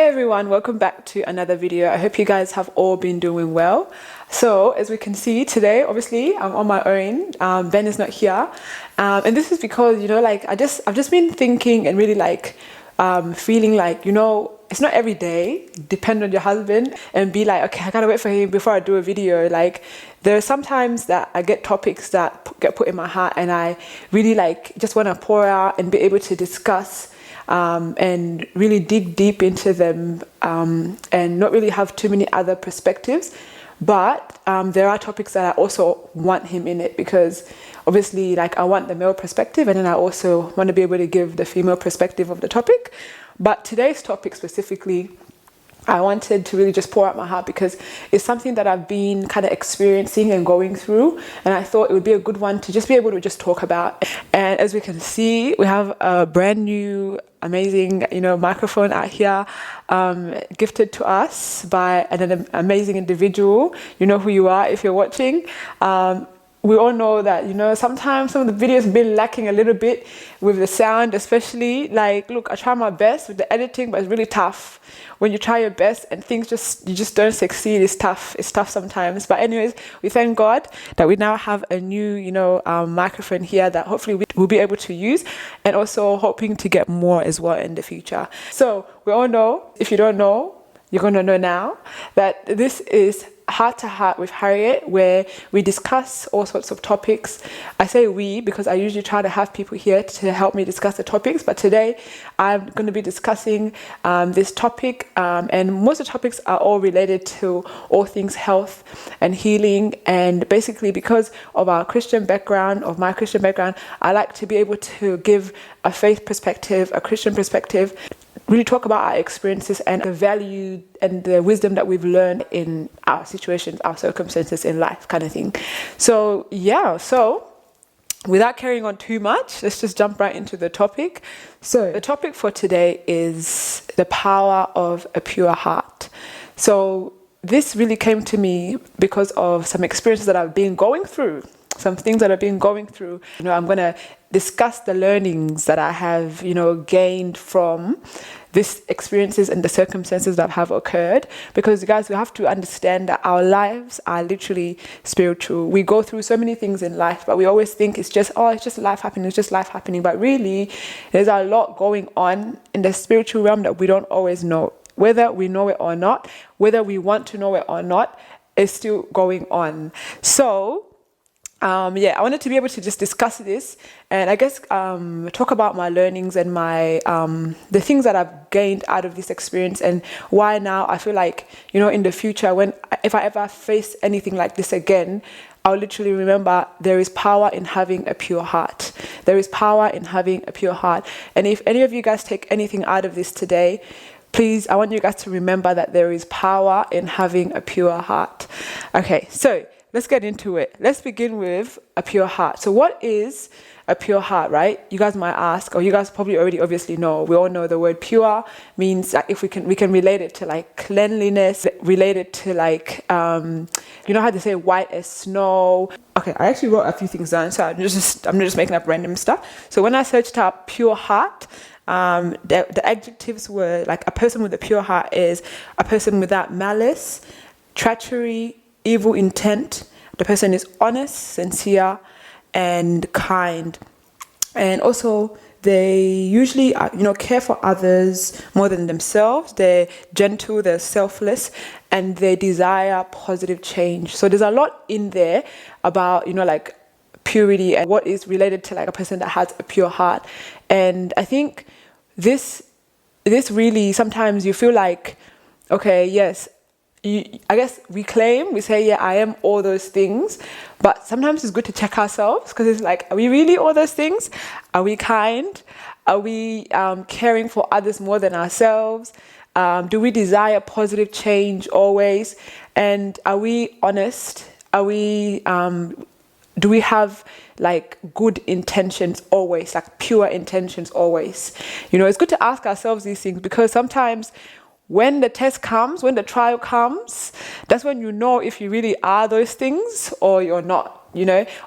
Hi everyone, welcome back to another video. I hope you guys have all been doing well. So as we can see today, obviously I'm on my own. Ben is not here, and this is because I've just been thinking and really feeling like it's not every day. Depend on your husband and be like, okay, I gotta wait for him before I do a video. Like there are sometimes that I get topics that get put in my heart, and I really just want to pour out and be able to discuss. And really dig deep into them and not really have too many other perspectives. But there are topics that I also want him in it, because obviously I want the male perspective, and then I also want to be able to give the female perspective of the topic. But today's topic specifically, I wanted to really just pour out my heart because it's something that I've been kind of experiencing and going through, and I thought it would be a good one to just be able to just talk about. And as we can see, we have a brand new amazing microphone out here, gifted to us by an amazing individual. You know who you are if you're watching. We all know that sometimes some of the videos have been lacking a little bit with the sound, especially. Look, I try my best with the editing, but it's really tough when you try your best and things you just don't succeed. It's tough sometimes. But anyways, we thank God that we now have a new microphone here that hopefully we'll be able to use, and also hoping to get more as well in the future. So we all know, if you don't know, you're going to know now, that this is Heart to Heart with Harriet, where we discuss all sorts of topics. I say we because I usually try to have people here to help me discuss the topics, but today I'm going to be discussing this topic, and most of the topics are all related to all things health and healing. And basically, because of our Christian background, of my Christian background, I like to be able to give a faith perspective, a Christian perspective, really talk about our experiences and the value and the wisdom that we've learned in our situations, our circumstances in life, kind of thing. So without carrying on too much, let's just jump right into the topic. So the topic for today is the power of a pure heart. So this really came to me because of some experiences that I've been going through, some things that I've been going through. I'm going to discuss the learnings that I have, gained from these experiences and the circumstances that have occurred. Because guys, we have to understand that our lives are literally spiritual. We go through so many things in life, but we always think it's just life happening, it's just life happening. But really, there's a lot going on in the spiritual realm that we don't always know. Whether we know it or not, whether we want to know it or not, it's still going on. So I wanted to be able to just discuss this, and I guess talk about my learnings and my the things that I've gained out of this experience, and why now I feel like in the future, if I ever face anything like this again, I'll literally remember there is power in having a pure heart. There is power in having a pure heart. And if any of you guys take anything out of this today, please, I want you guys to remember that there is power in having a pure heart. Okay, so let's get into it. Let's begin with a pure heart. So what is a pure heart, right? You guys might ask, or you guys probably already obviously know. We all know the word pure means that if we can relate it to cleanliness, relate it to how they say white as snow. Okay, I actually wrote a few things down, so I'm not just making up random stuff. So when I searched up pure heart, the adjectives were a person with a pure heart is a person without malice, treachery, evil intent. The person is honest, sincere, and kind. And also, they usually care for others more than themselves. They're gentle, they're selfless, and they desire positive change. So there's a lot in there about purity and what is related to a person that has a pure heart. And I think this really, sometimes you feel like, okay, yes, I guess we say, yeah, I am all those things, but sometimes it's good to check ourselves, because it's are we really all those things? Are we kind? Are we caring for others more than ourselves? Do we desire positive change always? And are we honest? Are we do we have good intentions always, pure intentions always? It's good to ask ourselves these things, because sometimes when the test comes, when the trial comes, that's when you know if you really are those things or you're not,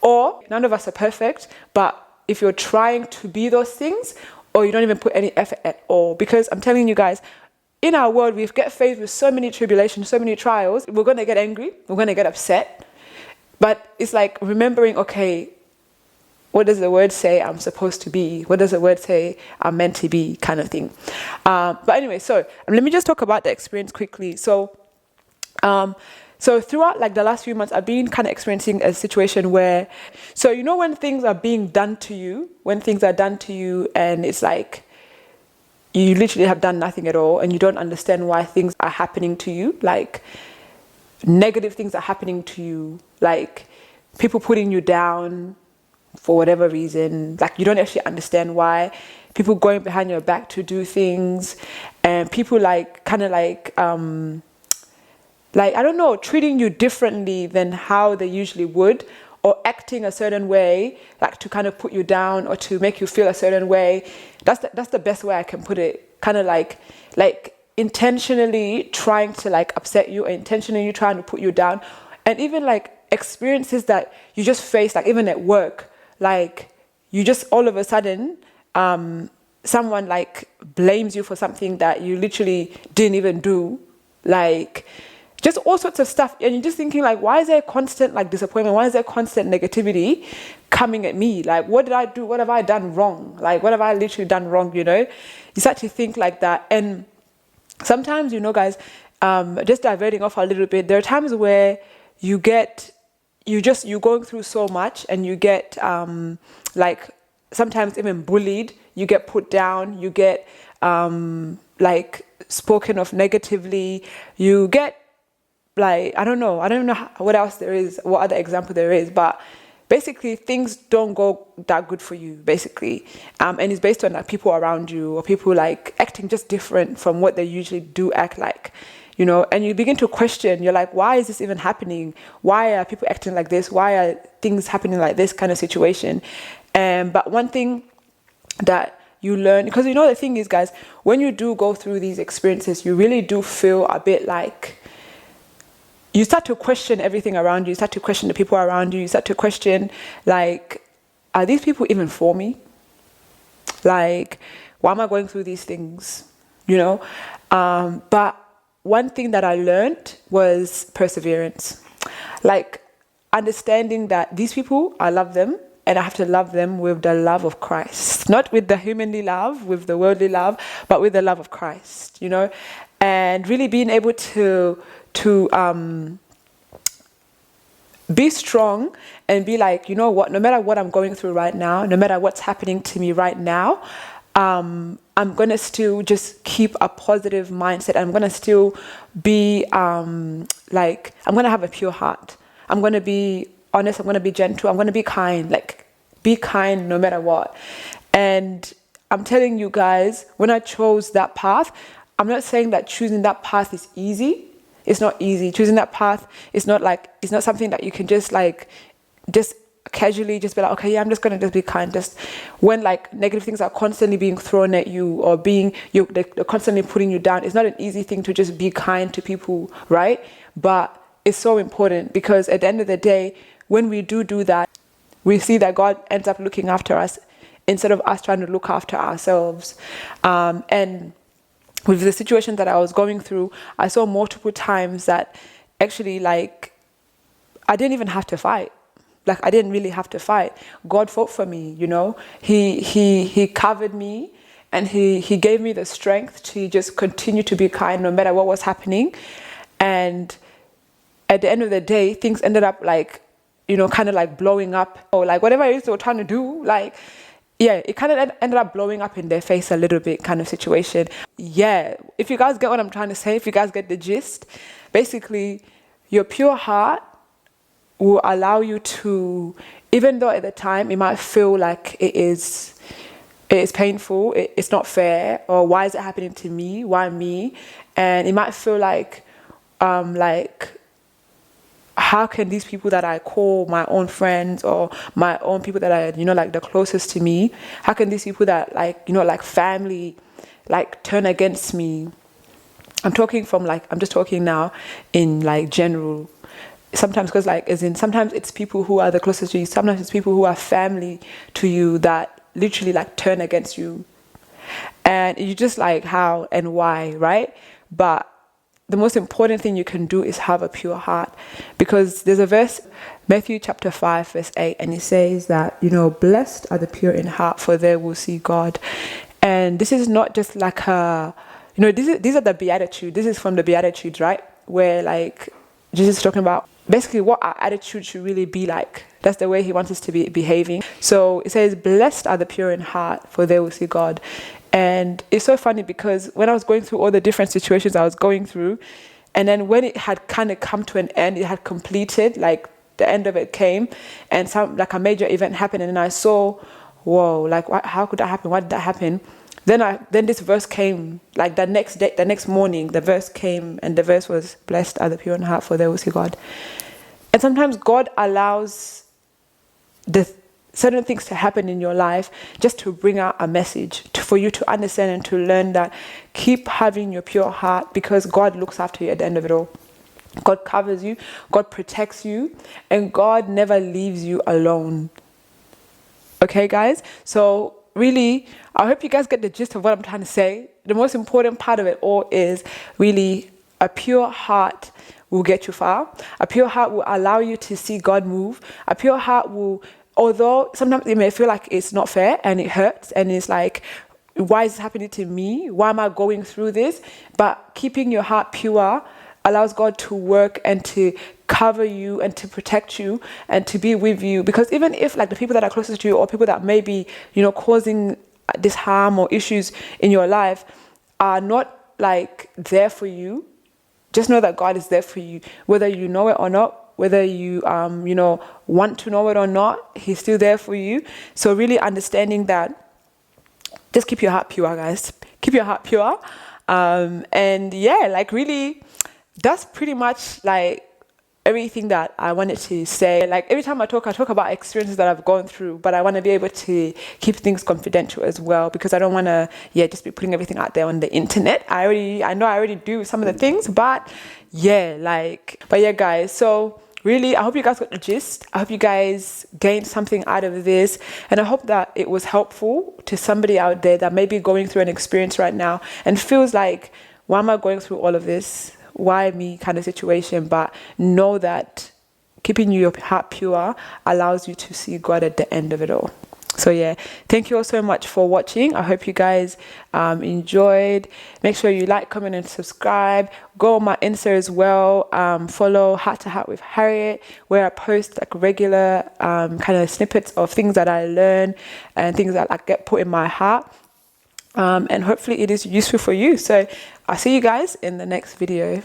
Or none of us are perfect, but if you're trying to be those things, or you don't even put any effort at all. Because I'm telling you guys, in our world, we get faced with so many tribulations, so many trials. We're going to get angry. We're going to get upset. But it's like remembering, okay, what does the word say I'm supposed to be? What does the word say I'm meant to be, kind of thing. But anyway, so let me just talk about the experience quickly. So throughout like the last few months, I've been kind of experiencing a situation where, so you know when things are being done to you, when things are done to you and it's like you literally have done nothing at all and you don't understand why things are happening to you, like negative things are happening to you, like people putting you down, for whatever reason, like you don't actually understand why, people going behind your back to do things, and people like kind of like I don't know, treating you differently than how they usually would, or acting a certain way, like to kind of put you down or to make you feel a certain way. That's the best way I can put it. Kind of like intentionally trying to like upset you, or intentionally trying to put you down, and even like experiences that you just face, like even at work. Like you just all of a sudden, someone like blames you for something that you literally didn't even do, like just all sorts of stuff. And you're just thinking like, why is there constant like disappointment? Why is there constant negativity coming at me? Like, what did I do? What have I done wrong? Like, what have I literally done wrong? You know, you start to think like that. And sometimes, you know, guys, just diverting off a little bit, there are times where you're going through so much and you get like sometimes even bullied, you get put down, you get like spoken of negatively, you get like, I don't know what else there is, what other example there is, but basically things don't go that good for you, basically. And it's based on like people around you, or people like acting just different from what they usually do act like. You know, and you begin to question, you're like, why is this even happening? Why are people acting like this? Why are things happening like this kind of situation? But one thing that you learn, because you know, the thing is, guys, when you do go through these experiences, you really do feel a bit like, you start to question everything around you. You start to question the people around you. You start to question, like, are these people even for me? Like, why am I going through these things? You know? But one thing that I learned was perseverance. Like understanding that these people, I love them, and I have to love them with the love of Christ. Not with the humanly love, with the worldly love, but with the love of Christ, you know? And really being able to be strong and be like, you know what, no matter what I'm going through right now, no matter what's happening to me right now, I'm going to still just keep a positive mindset. I'm going to still be I'm going to have a pure heart. I'm going to be honest. I'm going to be gentle. I'm going to be kind. Like, be kind no matter what. And I'm telling you guys, when I chose that path, I'm not saying that choosing that path is easy. It's not easy. Choosing that path is not something that you can just casually just be like, okay, yeah, I'm just going to just be kind. Just when like negative things are constantly being thrown at you, or they're constantly putting you down, it's not an easy thing to just be kind to people, right? But it's so important, because at the end of the day, when we do that, we see that God ends up looking after us instead of us trying to look after ourselves. And with the situation that I was going through, I saw multiple times that actually, like, I didn't even have to fight. Like, I didn't really have to fight. God fought for me, you know. He covered me, and he gave me the strength to just continue to be kind no matter what was happening. And at the end of the day, things ended up like, you know, kind of like blowing up, or like whatever it is they were trying to do, like, yeah, it kind of ended up blowing up in their face a little bit, kind of situation. Yeah, if you guys get what I'm trying to say, if you guys get the gist, basically, your pure heart will allow you to, even though at the time it might feel like it is painful, it's not fair, or why is it happening to me? Why me? And it might feel like how can these people that I call my own friends, or my own people that are, you know, like the closest to me, how can these people that, like, you know, like family, like turn against me? I'm just talking now in like general. Sometimes, because like, as in, sometimes it's people who are the closest to you. Sometimes it's people who are family to you that literally like turn against you. And you just like, how and why, right? but the most important thing you can do is have a pure heart, because there's a verse, Matthew chapter 5 verse 8, and it says that, blessed are the pure in heart, for they will see God. And this is not just like these are the Beatitudes. This is from the Beatitudes, right? Where like Jesus is talking about basically what our attitude should really be like. That's the way he wants us to be behaving. So it says, blessed are the pure in heart, for they will see God. And it's so funny because when I was going through all the different situations I was going through, and then when it had kind of come to an end, it had completed, like the end of it came, and like a major event happened, and I saw, whoa, like how could that happen? Why did that happen? Then this verse came, like the next morning, the verse came, and the verse was, blessed are the pure in heart, for they will see God. And sometimes God allows the certain things to happen in your life just to bring out a message, for you to understand and to learn that keep having your pure heart, because God looks after you at the end of it all. God covers you, God protects you, and God never leaves you alone. Okay, guys? So really, I hope you guys get the gist of what I'm trying to say. The most important part of it all is really a pure heart will get you far. A pure heart will allow you to see God move. A pure heart will, although sometimes it may feel like it's not fair and it hurts and it's like, why is this happening to me? Why am I going through this? But keeping your heart pure allows God to work and to cover you and to protect you and to be with you. Because even if like the people that are closest to you or people that may be, causing this harm or issues in your life are not like there for you, just know that God is there for you, whether you know it or not, whether you, want to know it or not, he's still there for you. So really understanding that, just keep your heart pure, guys. Keep your heart pure. And yeah, like really, that's pretty much like everything that I wanted to say. Like every time I talk about experiences that I've gone through, but I want to be able to keep things confidential as well, because I don't want to, just be putting everything out there on the internet. I know I already do some of the things, but yeah, guys. So really, I hope you guys got the gist. I hope you guys gained something out of this, and I hope that it was helpful to somebody out there that may be going through an experience right now and feels like, why am I going through all of this? Why me kind of situation? But know that keeping your heart pure allows you to see God at the end of it all. So yeah, thank you all so much for watching. I hope you guys enjoyed. Make sure you like, comment and subscribe. Go on my Insta as well. Follow Heart to Heart with Harriet, where I post like regular kind of snippets of things that I learn and things that like get put in my heart. And hopefully it is useful for you. So I'll see you guys in the next video.